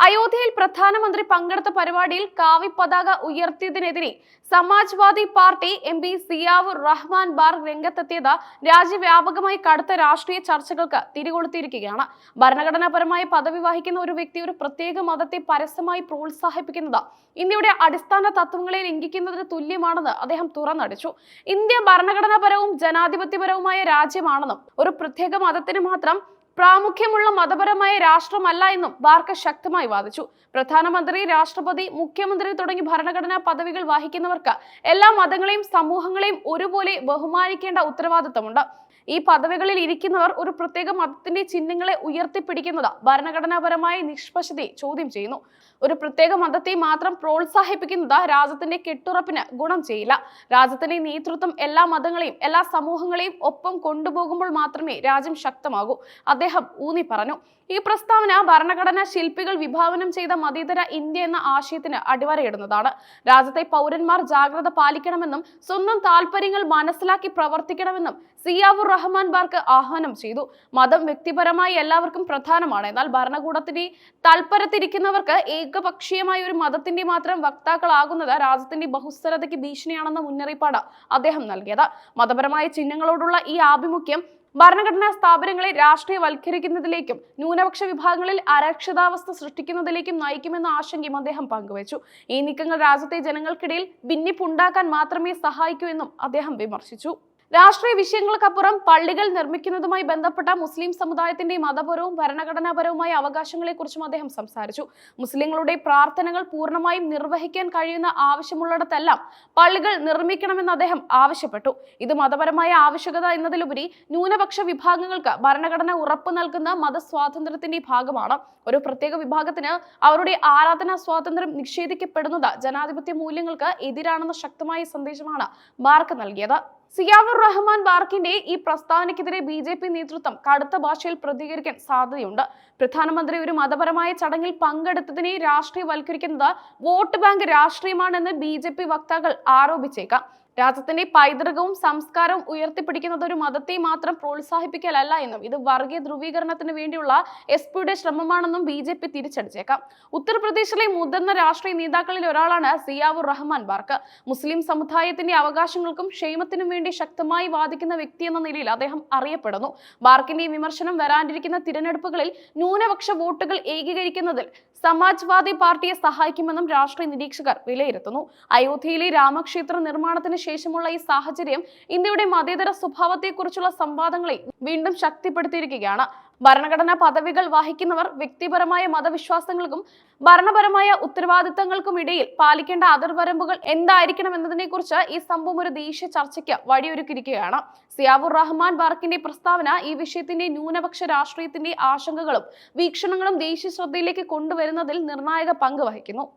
അയോധ്യയിൽ പ്രധാനമന്ത്രി പങ്കെടുത്ത പരിപാടിയിൽ കാവി പതാക ഉയർത്തിയതിനെതിരെ സമാജ്വാദി പാർട്ടി എംപി സിയാവുർ റഹ്മാൻ ബാർഗ് രംഗത്തെത്തിയത് രാജ്യവ്യാപകമായി കടുത്ത രാഷ്ട്രീയ ചർച്ചകൾക്ക് തിരികൊളുത്തിയിരിക്കുകയാണ്. ഭരണഘടനാപരമായ പദവി വഹിക്കുന്ന ഒരു വ്യക്തി ഒരു പ്രത്യേക മതത്തെ പരസ്യമായി പ്രോത്സാഹിപ്പിക്കുന്നത് ഇന്ത്യയുടെ അടിസ്ഥാന തത്വങ്ങളെ ലംഘിക്കുന്നതിന് തുല്യമാണെന്ന് അദ്ദേഹം തുറന്നടിച്ചു. ഇന്ത്യ ഭരണഘടനാപരവും ജനാധിപത്യപരവുമായ രാജ്യമാണെന്നും ഒരു പ്രത്യേക മതത്തിന് മാത്രം പ്രാമുഖ്യമുള്ള മതപരമായ രാഷ്ട്രമല്ല എന്നും ബാർക്ക് ശക്തമായി വാദിച്ചു. പ്രധാനമന്ത്രി, രാഷ്ട്രപതി, മുഖ്യമന്ത്രി തുടങ്ങി ഭരണഘടനാ പദവികൾ വഹിക്കുന്നവർക്ക് എല്ലാ മതങ്ങളെയും സമൂഹങ്ങളെയും ഒരുപോലെ ബഹുമാനിക്കേണ്ട ഉത്തരവാദിത്തമുണ്ട്. ഈ പദവികളിൽ ഇരിക്കുന്നവർ ഒരു പ്രത്യേക മതത്തിന്റെ ചിഹ്നങ്ങളെ ഉയർത്തിപ്പിടിക്കുന്നത് ഭരണഘടനാപരമായ നിഷ്പക്ഷതയെ ചോദ്യം ചെയ്യുന്നു. ഒരു പ്രത്യേക മതത്തെ മാത്രം പ്രോത്സാഹിപ്പിക്കുന്നത് രാജ്യത്തിന്റെ കെട്ടുറപ്പിന് ഗുണം ചെയ്യില്ല. രാജ്യത്തിന്റെ നേതൃത്വം എല്ലാ മതങ്ങളെയും എല്ലാ സമൂഹങ്ങളെയും ഒപ്പം കൊണ്ടുപോകുമ്പോൾ മാത്രമേ രാജ്യം ശക്തമാകൂ, അദ്ദേഹം ഊന്നി പറഞ്ഞു. ഈ പ്രസ്താവന ഭരണഘടനാ ശില്പികൾ വിഭാവനം ചെയ്ത മതേതര ഇന്ത്യ എന്ന ആശയത്തിന് അടിവരയിടുന്നതാണ്. രാജ്യത്തെ പൗരന്മാർ ജാഗ്രത പാലിക്കണമെന്നും സ്വന്തം താല്പര്യങ്ങൾ മനസ്സിലാക്കി പ്രവർത്തിക്കണമെന്നും സിയാവുർ റഹ്മാൻ ബാർക്ക് ആഹ്വാനം ചെയ്തു. മതം വ്യക്തിപരമായി എല്ലാവർക്കും പ്രധാനമാണ്, എന്നാൽ ഭരണകൂടത്തിന്റെ താല്പര്യത്തിരിക്കുന്നവർക്ക് ഏകപക്ഷീയമായ ഒരു മതത്തിന്റെ മാത്രം വക്താക്കളാകുന്നത് രാജ്യത്തിന്റെ ബഹുസ്വരതയ്ക്ക് ഭീഷണിയാണെന്ന മുന്നറിയിപ്പാണ് അദ്ദേഹം നൽകിയത്. മതപരമായ ചിഹ്നങ്ങളോടുള്ള ഈ ആഭിമുഖ്യം ഭരണഘടനാ സ്ഥാപനങ്ങളെ രാഷ്ട്രീയവൽക്കരിക്കുന്നതിലേക്കും ന്യൂനപക്ഷ വിഭാഗങ്ങളിൽ അരക്ഷിതാവസ്ഥ സൃഷ്ടിക്കുന്നതിലേക്കും നയിക്കുമെന്ന ആശങ്കയും അദ്ദേഹം പങ്കുവച്ചു. ഈ നീക്കങ്ങൾ രാജ്യത്തെ ജനങ്ങൾക്കിടയിൽ ഭിന്നിപ്പുണ്ടാക്കാൻ മാത്രമേ സഹായിക്കൂ എന്നും അദ്ദേഹം വിമർശിച്ചു. രാഷ്ട്രീയ വിഷയങ്ങൾക്കപ്പുറം പള്ളികൾ നിർമ്മിക്കുന്നതുമായി ബന്ധപ്പെട്ട മുസ്ലിം സമുദായത്തിന്റെ മതപരവും ഭരണഘടനാപരവുമായ അവകാശങ്ങളെക്കുറിച്ചും അദ്ദേഹം സംസാരിച്ചു. മുസ്ലിങ്ങളുടെ പ്രാർത്ഥനകൾ പൂർണ്ണമായും നിർവഹിക്കാൻ കഴിയുന്ന ആവശ്യമുള്ളിടത്തെല്ലാം പള്ളികൾ നിർമ്മിക്കണമെന്ന് അദ്ദേഹം ആവശ്യപ്പെട്ടു. ഇത് മതപരമായ ആവശ്യകത എന്നതിലുപരി ന്യൂനപക്ഷ വിഭാഗങ്ങൾക്ക് ഭരണഘടന ഉറപ്പു നൽകുന്ന മതസ്വാതന്ത്ര്യത്തിന്റെ ഭാഗമാണ്. ഒരു പ്രത്യേക വിഭാഗത്തിന് അവരുടെ ആരാധനാ സ്വാതന്ത്ര്യം നിഷേധിക്കപ്പെടുന്നത് ജനാധിപത്യ മൂല്യങ്ങൾക്ക് എതിരാണെന്ന ശക്തമായ സന്ദേശമാണ് ബാർക്ക് നൽകിയത്. സിയാവുർ റഹ്മാൻ ബാർക്കിന്റെ ഈ പ്രസ്താവനയ്ക്കെതിരെ BJP നേതൃത്വം കടുത്ത ഭാഷയിൽ പ്രതികരിക്കാൻ സാധ്യതയുണ്ട്. പ്രധാനമന്ത്രി ഒരു മതപരമായ ചടങ്ങിൽ പങ്കെടുത്തതിനെ രാഷ്ട്രീയവൽക്കരിക്കുന്നത് വോട്ട് ബാങ്ക് രാഷ്ട്രീയമാണെന്ന് BJP വക്താക്കൾ ആരോപിച്ചേക്കാം. രാജ്യത്തിന്റെ പൈതൃകവും സംസ്കാരവും ഉയർത്തിപ്പിടിക്കുന്നത് ഒരു മതത്തെ മാത്രം പ്രോത്സാഹിപ്പിക്കലല്ല എന്നും ഇത് വർഗീയ ധ്രുവീകരണത്തിന് വേണ്ടിയുള്ള SP-യുടെ ശ്രമമാണെന്നും BJP തിരിച്ചടിച്ചേക്കാം. ഉത്തർപ്രദേശിലെ മുതിർന്ന രാഷ്ട്രീയ നേതാക്കളിൽ ഒരാളാണ് സിയാവുർ റഹ്മാൻ ബാർക്ക്. മുസ്ലിം സമുദായത്തിന്റെ അവകാശങ്ങൾക്കും ക്ഷേമത്തിനും വേണ്ടി ശക്തമായി വാദിക്കുന്ന വ്യക്തി എന്ന നിലയിൽ അദ്ദേഹം അറിയപ്പെടുന്നു. ബാർക്കിന്റെ വിമർശനം വരാനിരിക്കുന്ന തിരഞ്ഞെടുപ്പുകളിൽ ന്യൂനപക്ഷ വോട്ടുകൾ ഏകീകരിക്കുന്നതിൽ സമാജ്വാദി പാർട്ടിയെ സഹായിക്കുമെന്നും രാഷ്ട്രീയ നിരീക്ഷകർ വിലയിരുത്തുന്നു. അയോധ്യയിലെ രാമക്ഷേത്ര നിർമ്മാണത്തിന് ശേഷമുള്ള ഈ സാഹചര്യം ഇന്ത്യയുടെ മതേതര സ്വഭാവത്തെക്കുറിച്ചുള്ള സംവാദങ്ങളെ വീണ്ടും ശക്തിപ്പെടുത്തിയിരിക്കുകയാണ്. ഭരണഘടനാ പദവികൾ വഹിക്കുന്നവർ വ്യക്തിപരമായ മതവിശ്വാസങ്ങൾക്കും ഭരണപരമായ ഉത്തരവാദിത്തങ്ങൾക്കും ഇടയിൽ പാലിക്കേണ്ട അതിർവരമ്പുകൾ എന്തായിരിക്കണം എന്നതിനെ കുറിച്ച് ഈ സംഭവം ഒരു ദേശീയ ചർച്ചയ്ക്ക് വഴിയൊരുക്കിയിരിക്കുകയാണ്. സിയാവുർ റഹ്മാൻ ബാർക്കിന്റെ പ്രസ്താവന ഈ വിഷയത്തിന്റെ ന്യൂനപക്ഷ രാഷ്ട്രീയത്തിന്റെ ആശങ്കകളും വീക്ഷണങ്ങളും ദേശീയ ശ്രദ്ധയിലേക്ക് കൊണ്ടുവരുന്നതിൽ നിർണായക പങ്ക് വഹിക്കുന്നു.